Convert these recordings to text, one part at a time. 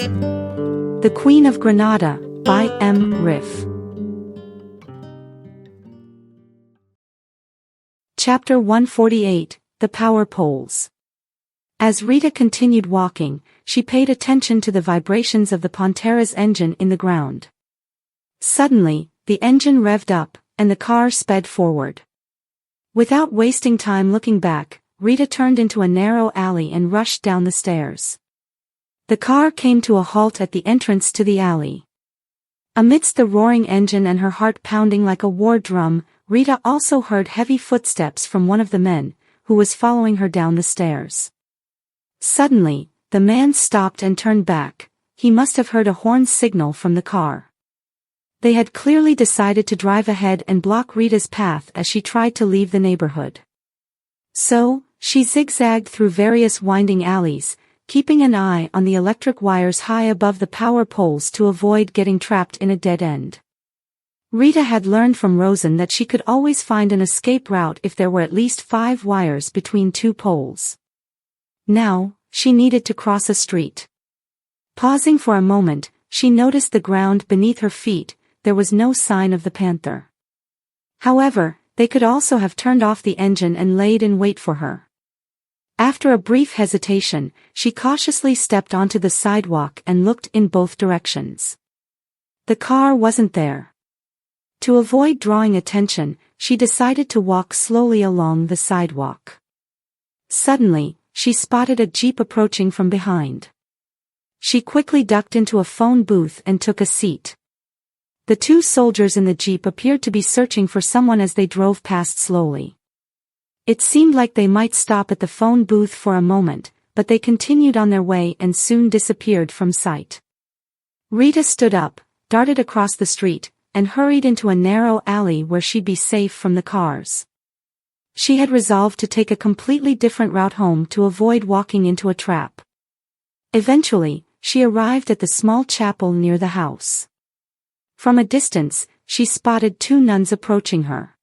The Queen of Granada, by M. Riff. Chapter 148, The Power Poles. As Rita continued walking, she paid attention to the vibrations of the Pantera's engine in the ground. Suddenly, the engine revved up, and the car sped forward. Without wasting time looking back, Rita turned into a narrow alley and rushed down the stairs. The car came to a halt at the entrance to the alley. Amidst the roaring engine and her heart pounding like a war drum, Rita also heard heavy footsteps from one of the men, who was following her down the stairs. Suddenly, the man stopped and turned back. He must have heard a horn signal from the car. They had clearly decided to drive ahead and block Rita's path as she tried to leave the neighborhood. So, she zigzagged through various winding alleys, keeping an eye on the electric wires high above the power poles to avoid getting trapped in a dead end. Rita had learned from Rosen that she could always find an escape route if there were at least 5 wires between 2 poles. Now, she needed to cross a street. Pausing for a moment, she noticed the ground beneath her feet. There was no sign of the Panther. However, they could also have turned off the engine and laid in wait for her. After a brief hesitation, she cautiously stepped onto the sidewalk and looked in both directions. The car wasn't there. To avoid drawing attention, she decided to walk slowly along the sidewalk. Suddenly, she spotted a Jeep approaching from behind. She quickly ducked into a phone booth and took a seat. The 2 soldiers in the Jeep appeared to be searching for someone as they drove past slowly. It seemed like they might stop at the phone booth for a moment, but they continued on their way and soon disappeared from sight. Rita stood up, darted across the street, and hurried into a narrow alley where she'd be safe from the cars. She had resolved to take a completely different route home to avoid walking into a trap. Eventually, she arrived at the small chapel near the house. From a distance, she spotted 2 nuns approaching her.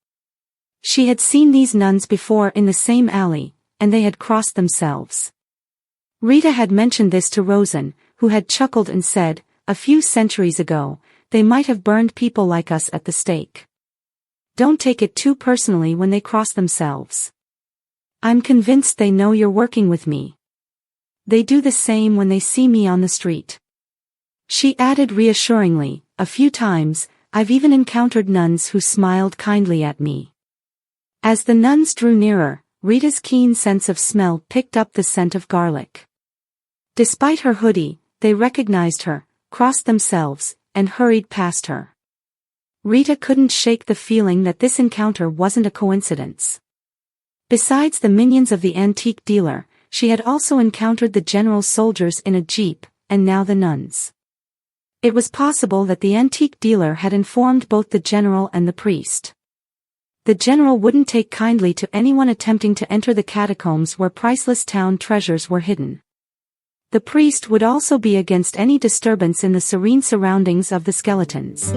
She had seen these nuns before in the same alley, and they had crossed themselves. Rita had mentioned this to Rosen, who had chuckled and said, "A few centuries ago, they might have burned people like us at the stake. Don't take it too personally when they cross themselves. I'm convinced they know you're working with me. They do the same when they see me on the street." She added reassuringly, "A few times, I've even encountered nuns who smiled kindly at me." As the nuns drew nearer, Rita's keen sense of smell picked up the scent of garlic. Despite her hoodie, they recognized her, crossed themselves, and hurried past her. Rita couldn't shake the feeling that this encounter wasn't a coincidence. Besides the minions of the antique dealer, she had also encountered the general's soldiers in a jeep, and now the nuns. It was possible that the antique dealer had informed both the general and the priest. The general wouldn't take kindly to anyone attempting to enter the catacombs where priceless town treasures were hidden. The priest would also be against any disturbance in the serene surroundings of the skeletons.